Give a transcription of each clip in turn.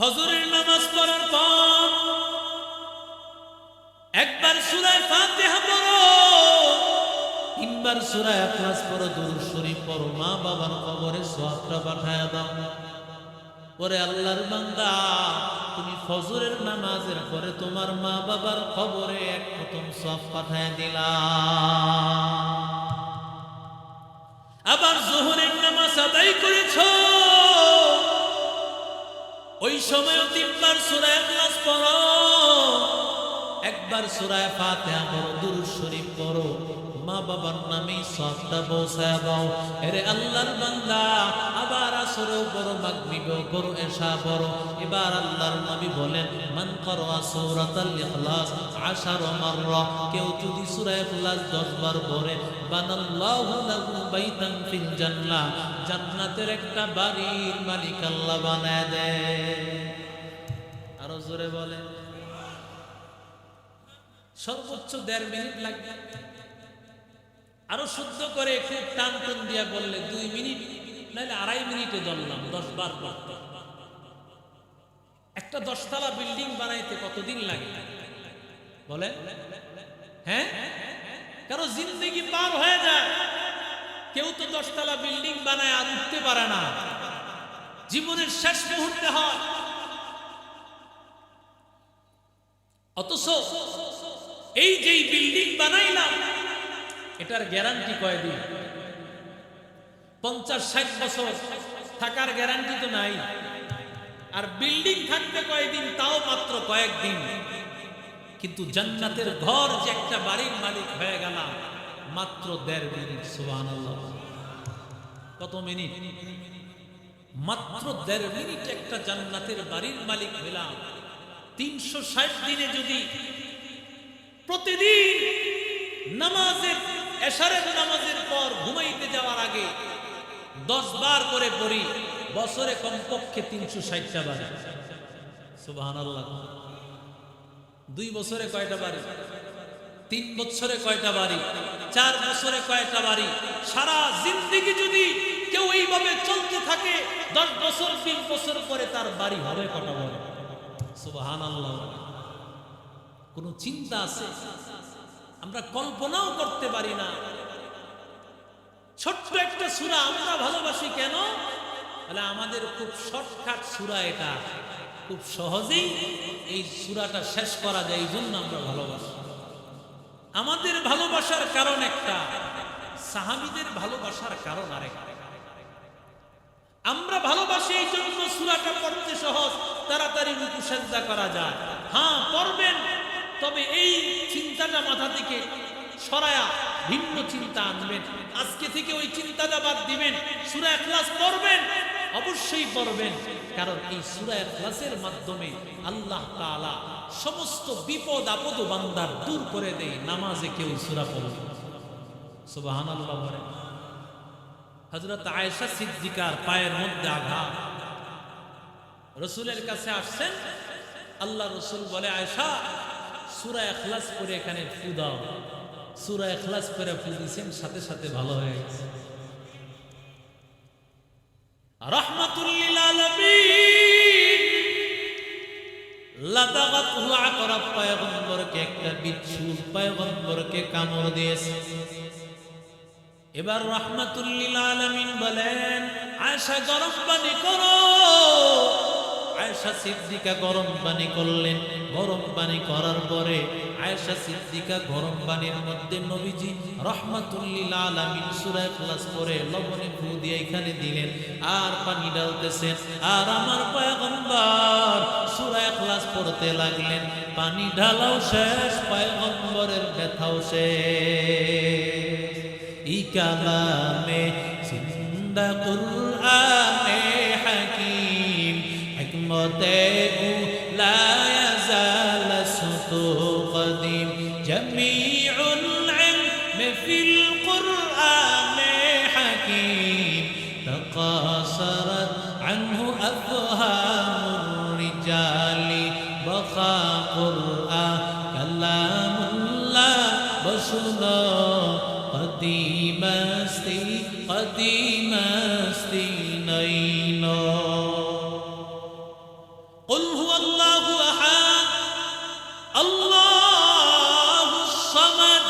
ফজরের নামাজ পড়ার পর একবার সূরা ফাতিহা পড়ো, তিনবার সূরা ইখলাস পড়ো, দুরূদ শরীফ পড়ো, মা বাবার কবরে সওয়াবটা পাঠায়া দাও। পরে আল্লাহর বান্দা, তুমি ফজরের নামাজের পরে তোমার মা বাবার কবরে এক প্রথম সওয়াব পাঠায়া দিলা। আবার যোহরের নামাজ আদায় করেছো, ওই সময় তিনবার সূরা ইখলাস পড়ো, একবার সূরা ফাতিহা পড়ো, দুরূদ শরীফ পড়ো, মা বাবার নামে সওয়াবটা পৌঁছায় দাও। এরে আল্লাহর বান্দা, আবার আসরেও পড়ো, মাগরিবেও পড়ো, এশা পড়ো। এবার আল্লাহর নবী বলেন, মান ক্বারা সূরাতাল ইখলাস 10 মাররা, কেউ যদি সূরা ইখলাস 10 বার পড়ে, বানাল্লাহু লাহু বাইতান ফিল জান্নাহ, জান্নাতের একটা বাড়ির মালিক আল্লাহ বানায় দেয়। আরো জোরে বলে। সর্বোচ্চ 1.5 মিনিট লাগবে। আরো শুদ্ধ করে খুব টান টান দিয়া বললে 2 মিনিট, নাহলে 2.5 মিনিটে ধরলাম 10 বার পড়তে। একটা 10 তলা বিল্ডিং বানাইতে কতদিন লাগে বলে? হ্যাঁ, কারো জিন্দেগি পার হয়ে যায়। কেউ তো 10 তলা বিল্ডিং বানায় আর উঠতে পারে না, জীবনের শেষ মুহূর্তে হয়। অথচ এই যেই বিল্ডিং বানাইলাম, এটার গ্যারান্টি কয়দিন? 50-60 বছর থাকার গ্যারান্টি তো নাই। আর বিল্ডিং থাকতে কয়দিন, তাও মাত্র কয়েকদিন। কিন্তু জান্নাতের ঘর যে একটা বাড়ির মালিক হয়ে গেলাম মাত্র 1.5 মিনিট। সুবহানাল্লাহ। কত মিনিট? মাত্র 1.5 মিনিট একটা জান্নাতের বাড়ির মালিক হলাম। 360 দিনে যদি প্রতিদিন নামাজের এশারের নামাজের পর ঘুমাইতে যাওয়ার আগে 10 বার করে পড়ি, বছরে কমপক্ষে 360টা বাড়ি। সুবহানাল্লাহ। 2 বছরে কয়টা বাড়ি? 3 বছরে কয়টা বাড়ি? 4 বছরে কয়টা বাড়ি? সারা জিন্দেগি যদি কেউ এইভাবে চলতে থাকে, 10 বছর 3 বছর পরে তার বাড়ি হবে কটা বলে? সুবহানাল্লাহ। কোন চিন্তা আছে? আমরা কল্পনাও করতে পারি না। ছোট্ট একটা সূরা আমরা ভালোবাসি কেন? তাহলে আমাদের খুব শর্টকাট সূরা, এটা খুব সহজেই এই সূরাটা শেষ করা যায়, এই জন্য আমরা ভালোবাসি। আমাদের ভালোবাসার কারণ একটা, সাহাবীদের ভালোবাসার কারণ আরেকটা। আমরা ভালোবাসি এই জন্য সূরাটা পড়তে সহজ, তাড়াতাড়ি রুকু সিজদা করা যায়। হ্যাঁ পড়বেন, তবে এই চিন্তাটা মাথা থেকে সরায়া ভিন্ন চিন্তা আনবেন। আজকে থেকে ওই চিন্তাটা বাদ দিবেন। সূরা ইখলাস পড়বেন, অবশ্যই পড়বেন, কারণ এই সূরা ইখলাসের মাধ্যমে আল্লাহ তাআলা সমস্ত বিপদ আপদ বান্দার দূর করে দেয়। নামাজে কেউ সূরা পড়বে। সুবহানাল্লাহ। হযরত আয়েশা সিদ্দিকার পায়ের মধ্যে আঘাত, রাসূলের কাছে আসছেন। আল্লাহ রাসূল বলে, আয়েশা সূরা ইখলাস পড়ে এখানে ফু দাও। সূরা ইখলাস পড়ে ফু দিয়েছেন, সাথে সাথে ভালো হয়ে গেছে। রাহমাতুল লিল আলামিন লাদাগাতহু আকরাব, পয়গম্বরকে একটা বিচ্ছু পয়গম্বরকে কামড় দিয়েছে। এবার রাহমাতুল লিল আলামিন বলেন, আয়েশা গরম পানি করো। আয়েশা সিদ্দিকা গরম পানি করলেন। গরম পানি করার পরে আয়েশা সিদ্দিকা গরম পানির মধ্যে নবীজি রাহমাতুল লিল আলামিন সূরা ইখলাস পড়ে লবণে ফু দিয়ে এখানে দিলেন, আর পানি ঢালতেছেন। আর আমার পয়গম্বর সূরা ইখলাস পড়তে লাগলেন। পানি ঢালাও শেষ, পয়গম্বরের ব্যথাও শেষ। ই কালামে জিন্দা কুরআনে হাকীম, হিকমতে লা ইয়াজাল সুতু কদিম, জামিউল ইলম ফিল কুরআনে হাকীম, তাকাসারাত আনহু আফহামুর রিজালি, বাকা কুরআন কালামুল্লাহ বসুলা কদিমাস্তি নইন। কুল হুয়াল্লাহু আহাদ আল্লাহুস সামাদ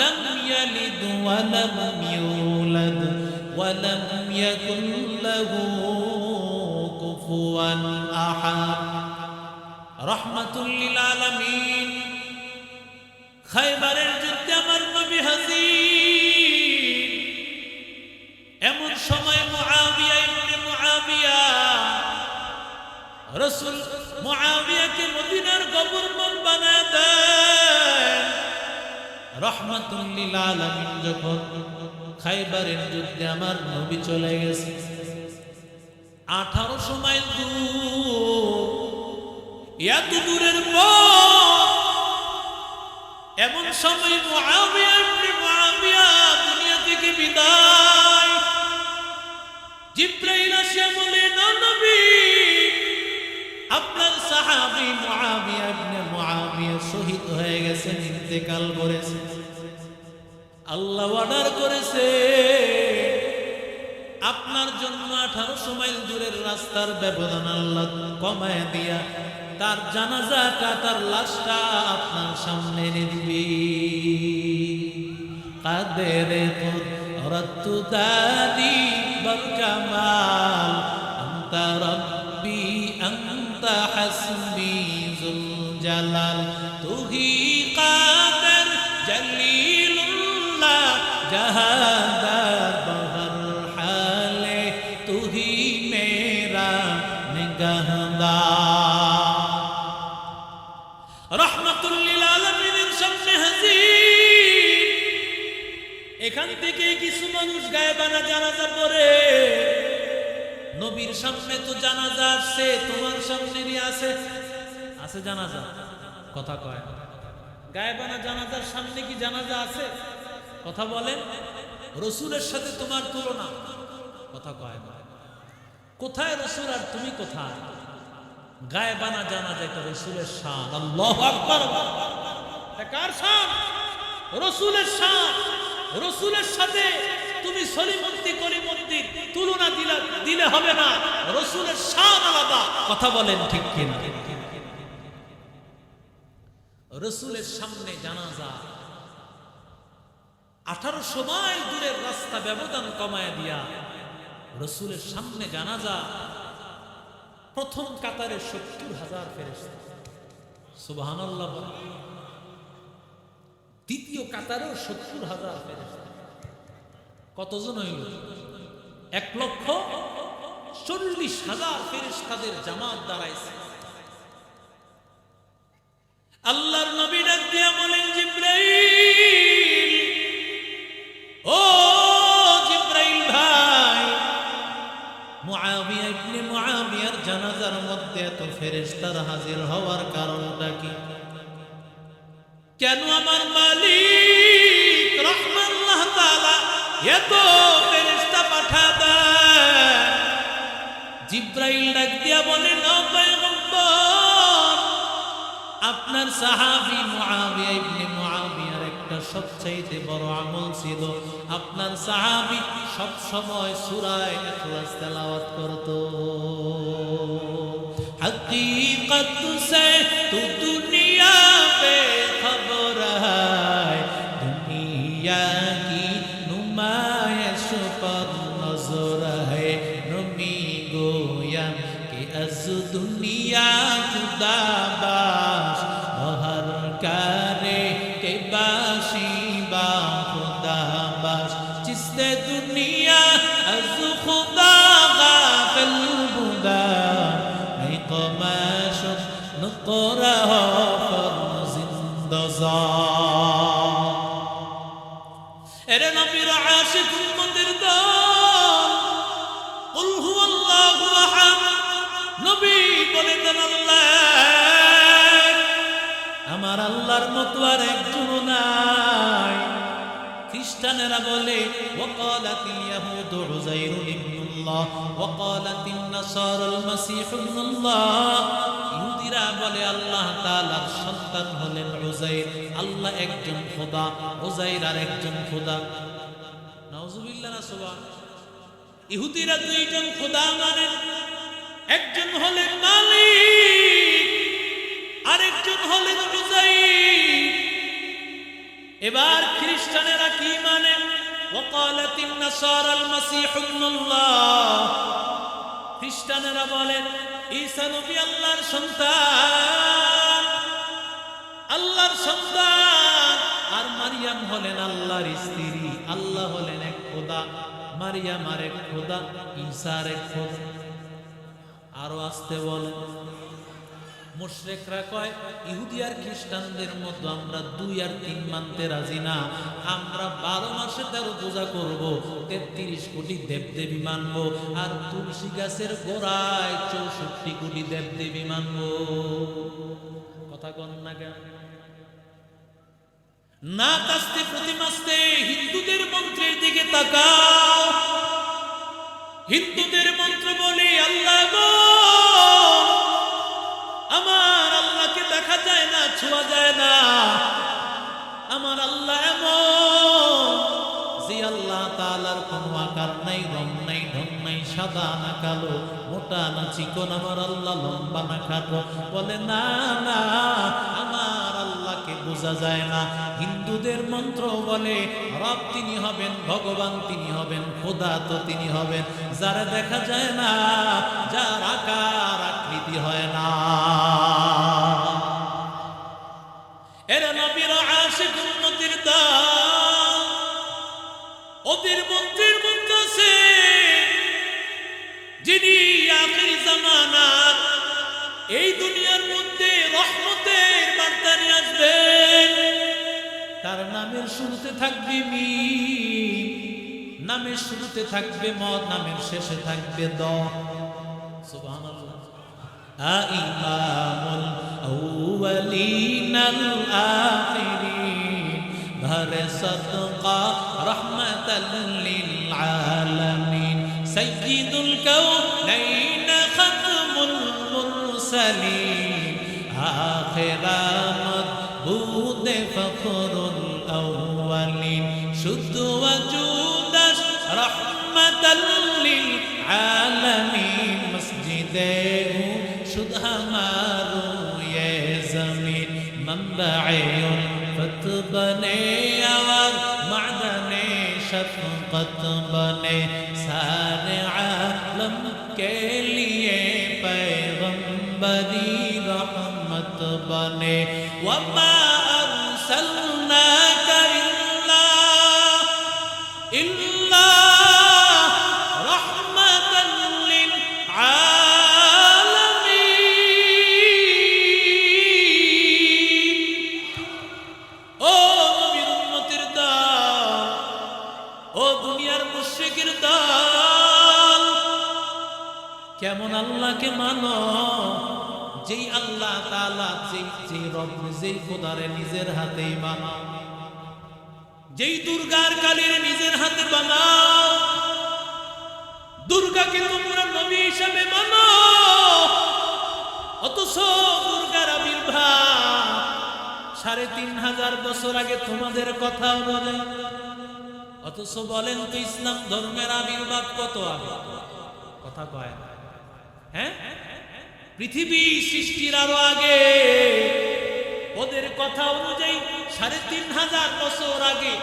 লাম ইয়ালিদ ওয়া লাম ইউলাদ ওয়া লাম ইয়াকুল লাহু কুফুয়ান আহাদ। রাহমাতুল লিল আলামিন। খায়বারের যুদ্ধে আমার নবী হাজির। এমন সময় মুআবিয়া ইবনে মুআবিয়া, রাসূল মুআবিয়াকে মদিনার গভর্নর বানায় দেন। রাহমাতুল লিল আলামিন যখন খায়বারের যুদ্ধে আমার নবী চলে গেছে, 1800 মাইল দূর, এত দূরের পথ। এমন সময় মুআবিয়া ইবনে মুআবিয়া দুনিয়া থেকে বিদায়। জিবরাইল এসে বলে, নবী আপনার সাহাবী মুআবিয়া ইবনে মুআবিয়া শহীদ হয়ে গেছেন, ইন্তেকাল করেছে। আল্লাহ অর্ডার করেছে আপনার জন্য 1800 মাইল দূরের রাস্তার ব্যবধান আল্লাহ কমায় দিয়া তার জানাজাটা, তার লাশটা আপনার সামনে এনে দিবি। কাদেরে কুদরতু দাদি বল কামাল আনতা রব্বি আনতা হাসবি যুল জালাল তুহি কাদের জলিলুল্লাহ জাহাদার বহর হালে তুহি মেরা নিগাহদার। রাহমাতুল লিল আলামিনের সামনে হাজির। এখান থেকে কিছু মানুষ গায়েবানা জানাজা পড়ে। নবীর সামনে তো জানাজা আসছে, তোমার সামনে নিয়ে আছে আছে জানাজা, কথা কয়। গায়েবানা জানাজার সামনে কি জানাজা আছে? কথা বলেন। রাসূলের সাথে তোমার তুলনা, কথা কয় না। কোথায় রাসূল আর তুমি কোথায়? গায়েবানা জানাজা এটা রাসূলের শান। আল্লাহু আকবার। এটা কার শান? রাসূলের শান। রাসূলের সাথে তুমি সলিমন্তি কলিমন্তি তুলনা দিলে হবে না। রাসূলের শান আলাদা, কথা বলেন ঠিক কিনা? রাসূলের সামনে জানাজা, 1800 মাইল দূরের রাস্তা ব্যবধান কমায় দিয়া রাসূলের সামনে জানাজা। প্রথম কাতারে 70,000 ফেরেশতা, সুবহানাল্লাহ। দ্বিতীয় কাতারেও 70,000 ফেরেশতা। কতজন হইল? 1,40,000 ফেরেশতাদের জামাত দাঁড়াইছে। আল্লাহর নবী ডাক দিয়া বলেন, জিবরাইল, ও জিবরাইল ভাই, মুআবিয়া ইবনে মুআবিয়ার জানাজার মধ্যে এত ফেরেশতার হাজির হওয়ার কারণটা কি? কেন আমার মালিক রহমান আল্লাহ তাআলা এত ফেরেশতা পাঠায় দেন? জিবরাইল ডাক দিয়া বলেন, ও পয়গম্বর, আপনার সাহাবী মুআবিয়া ইবনে মুআবিয়ার একটা সবচাইতে বড় আমল ছিল, আপনার সাহাবী সব সময় সূরা ইখলাস তেলাওয়াত করত। हकीकत से तू दुनिया पे खबर है, दुनिया की नुमाइश पर नजर है, नमी गोया कि अज दुनिया खुदा बाश हर करे के बाशी बा खुदा बाश, जिससे दुनिया अज खुदा गाफिल बुदा قماش نقره فرزندزا। এরে নবীর আশিক উম্মতের দল, কুল হুয়াল্লাহু আহাদ। নবী বলে দেন, আল্লাহ, আমার আল্লাহর মতো আর একজন নাই। খ্রিস্টানেরা বলে, ওয়াকালাতিল ইয়াহুদু উযাইরুন ইবনুল্লাহ ওয়াকালাতিন নাসারাল মাসীহু ইবনুল্লাহ। ইহুদিরা বলে আল্লাহ তাআলার সন্তান হলেন উযাইর, আল্লাহ একজন খোদা, উযাইর আর একজন খোদা। নাউযুবিল্লাহ না সুবহান। ইহুদিরা দুইজন খোদা মানেন, একজন হলেন মালিক খ্রিস্টানেরা কি মানে وقالت النصارى المسيح ابن الله খ্রিস্টানেরা বলেন ঈসা নবী আল্লাহর সন্তান, আল্লাহর সন্তান। আর মারিয়াম হলেন আল্লাহর স্ত্রী। আল্লাহ হলেন এক খোদা, মারিয়াম আর এক খোদা, ঈসা আর এক খোদা। আরো আসতে বলেন। মুশরিকরা কয় ইহুদি আর খ্রিস্টানদের মতো আমরা 2 আর 3 মানতে রাজি না। আমরা 12 মাসে 13 পূজা করব, 33 কোটি দেবদেবী মানব, আর তুলসী গাছের গোড়ায় 64 কোটি দেবদেবী মানব। কথা কন না কেন? না কাস্তে প্রতিমাস্তে হিন্দুদের মন্ত্রের দিকে তাকাও। হিন্দুদের মন্ত্র বলে আল্লাহ গো, আমার আল্লাহকে দেখা যায় না, ছোঁয়া যায় না। আমার আল্লাহ এমন যে আল্লাহ তাআলার কোনো আকার নাই, রং নাই, ঢং নাই, সাদা না কালো, মোটা না চিকন। আমার আল্লাহ লম্বা না খাটো। বলে না না, আমার আল্লাহকে বোঝা যায় না। হিন্দুদের মন্ত্র বলে রব তিনি হবেন, ভগবান তিনি হবেন, খোদা তো তিনি হবেন যারা দেখা যায় না, যার আকার আকৃতি হয় না। এরা নবীর আশিক উম্মতের দল। ওদের মন্ত্রের মধ্যে আছে যিনি আখির জামানার এই দুনিয়ার মধ্যে রহমতের বার্তা নিয়ে আসবেন। তার নামের শুরুতে থাকবে মিম, নামের শুরুতে থাকবে মদ, নামের শেষে থাকবে দ। সুবহানাল্লাহ। ইমামুল আউয়ালিনাল আখিরিন ভরে সদকা রহমাতাল লিল আলামিন সাইয়্যিদুল কাউনাইন খাতমুল মুরসালিন আখিরাত বুদে ফখরুল আউয়ালিন শুদ্ধ ওয়াজুদাস রহমাতাল লিল আলামিন মসজিদে শুদ্ধ हमारो ये जमीन मंबअ फत बने और मादन शफकत बने सारे आलम के लिए पैगंबरी रहमत बने वमा अरसलनाका इल्ला रहमतन लिल কেমন আল্লাহকে মানো যেই আল্লাহ তাআলা যেই রব যেই খোদারে নিজের হাতেই বানাও, যেই দুর্গার কালীর নিজের হাতে বানাও। দুর্গাকে তোমরা নবী হিসেবে মানো, অথচ দুর্গার আবির্ভাব 3500 বছর আগে তোমাদের কথা অনুযায়ী। অথচ বলেন তো ইসলাম ধর্মের আবির্ভাব কত আগে? কথা কয় না। হ্যাঁ, পৃথিবী সৃষ্টির আরো আগে। ওদের কথা অনুযায়ী 3500 বছর আগে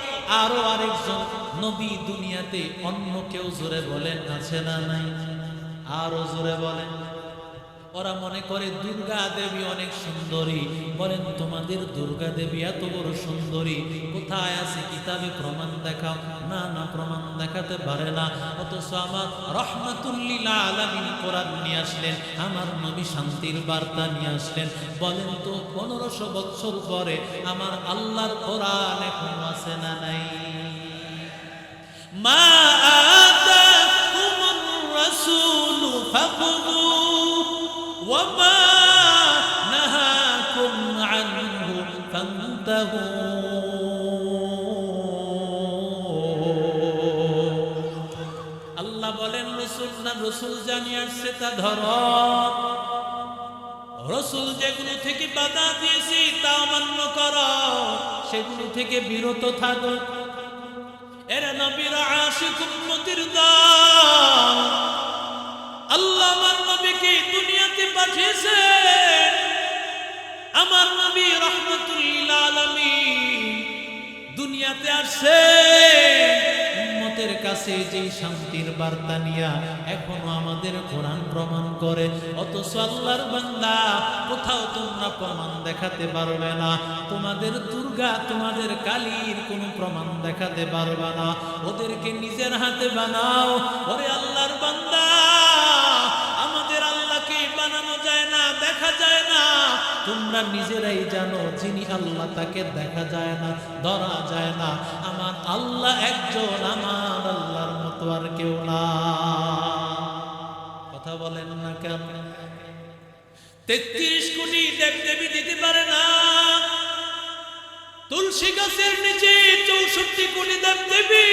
আরো আরেকজন নবী দুনিয়াতে অন্য কেউ জোরে বলেন আছে না নাই? আরো জোরে বলেন। ওরা মনে করে দুর্গা দেবী অনেক সুন্দরী। বলেন তোমাদের দুর্গা দেবী এত বড় সুন্দরী কোথায় আছে? কিতাবে প্রমাণ দেখাও। না না, প্রমাণ দেখাতে পারে না। অথচ আমার রহমাতুল লিল আলামিন কোরআন নিয়ে আসলেন, আমার নবী শান্তির বার্তা নিয়ে আসলেন। বলেন তো 1500 বছর পরে আমার আল্লাহর কোরআন এখন আছে না নাই? মা আতাকুমুর রাসূল ফাখুযু وما نهاكم عنه فانتهوا। আল্লাহ বলেন রাসূল না, রাসূল জানিয়ে আসছে তা ধরো। রাসূল যেগুলো থেকে বাধা দিয়েছে তা অমান্য করো, সেগুলো থেকে বিরত থাকো। এরা নবীর আশিক উম্মতের দল। আল্লাহ আমার নবীকে দুনিয়াতে পাঠিয়েছে। আমার নবী রাহমাতুল লিল আলামিন দুনিয়া দুনিয়াতে আসছে উম্মতের কাছে যে শান্তির বার্তা নিয়া এখনো আমাদের কোরআন প্রমাণ করে, অথচ আল্লাহর বান্দা কোথাও তোমরা প্রমাণ দেখাতে পারবে না। তোমাদের দুর্গা তোমাদের কালীর কোনো প্রমাণ দেখাতে পারবে না। ওদেরকে নিজের হাতে বানাও। ওরে আল্লাহর বান্দা, আমাদের আল্লাহকে বানানো যায় না, দেখা যায় না। তোমরা নিজেরাই জানো যিনি আল্লাহ তাকে দেখা যায় না, ধরা যায় না। আমার আল্লাহ একজন, আমার আল্লাহর মতো আর কেউ না। কথা বলেন না কেন? 33 কোটি দেবদেবী দিতে পারে না। তুলসী গাছের নিচে 64 কোটি দেবদেবী,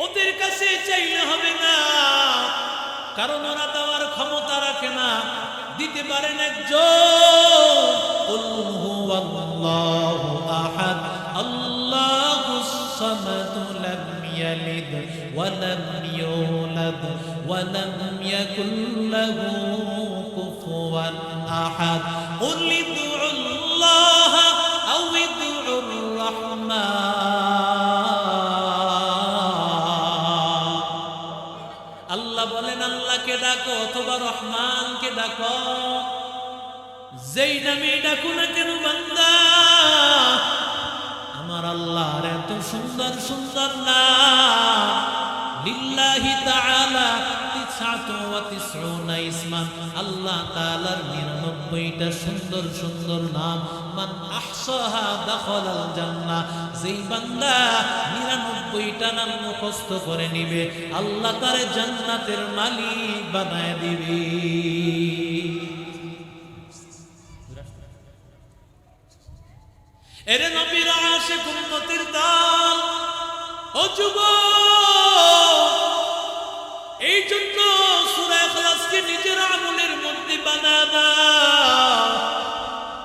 ওদের কাছে চাইলে হবে না, কারণ ওরা দেওয়ার ক্ষমতা রাখে না, দিতে পারেন একজন। কুল হুয়াল্লাহু আহাদ আল্লাহুস সামাদ লাম ইয়ালিদ ওয়া লাম ইউলাদ ওয়া লাম ইয়াকুল লাহু কুফুয়ান আহাদ। কুল ইদউল্লাহ আও ইদউর রাহমান। আল্লাহ বলেন আল্লাহকে ডাকো অথবা রহমানকে ডাকো, যেই নামে ডাকো না কেন বান্দা, আমার আল্লাহর এত সুন্দর সুন্দর নাম। লিল্লাহি তাআলা 99 ইসমান, আল্লাহ তাআলার 99টা সুন্দর সুন্দর নাম। মান আহসাহা দাখালাল জান্নাহ, যেই বান্দা 99টা নাম মুখস্থ করে নিবে, আল্লাহ তারে জান্নাতের মালিক বানায় দিবে। এরে নবীর আশিক উম্মতের দল, ও যুবক, এই জন্য সূরা ইখলাসকে নিজের আমলের মধ্যে বানায় দাও,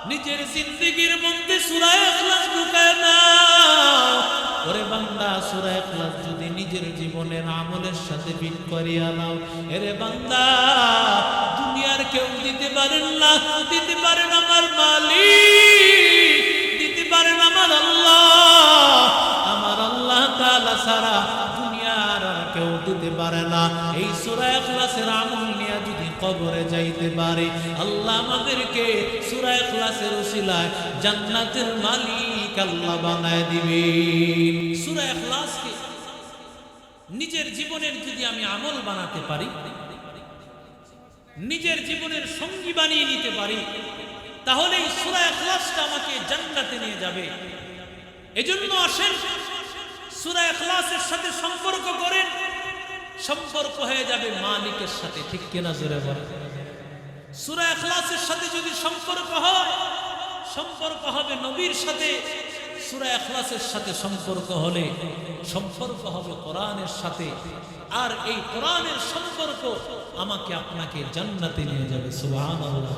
নিজের জিন্দেগীর মধ্যে সূরা ইখলাস ঢুকায় দাও। ওরে বান্দা, সূরা ইখলাস যদি নিজের জীবনের আমলের সাথে ফিট করিয়া নাও, এরে বান্দা, দুনিয়ার কেউ দিতে পারেন না, দিতে পারেন আমার মালিক, দিতে পারেন আমার আল্লাহ। আমার আল্লাহ তাআলা ছাড়া দুনিয়ার আর কেউ দিতে পারে না। এই সূরা ইখলাসের আমল নিয়ে যদি কবরে যাইতে পারে, আল্লাহ আমাদেরকে সূরা ইখলাসের ওসিলায় জান্নাতের মালিক আল্লাহ বানায় দিবে। সূরা ইখলাসকে নিজের জীবনের যদি আমি আমল বানাতে পারি, নিজের জীবনের সঙ্গী বানিয়ে নিতে পারি, তাহলে এই সূরা ইখলাসটা আমাকে জান্নাতে নিয়ে যাবে। এজন্য আসেন সূরা ইখলাসের সাথে সম্পর্ক করেন, সম্পর্ক হয়ে যাবে মালিকের সাথে। ঠিক কিনা জোরে বলেন? সূরা ইখলাসের সাথে যদি সম্পর্ক হয়, সম্পর্ক হবে নবীর সাথে। সূরা ইখলাসের সাথে সম্পর্ক হলে সম্পর্ক হবে কোরআনের সাথে, আর এই কোরআনের সম্পর্ক আমাকে আপনাকে জান্নাতে নিয়ে যাবে। সুবহানাল্লাহ।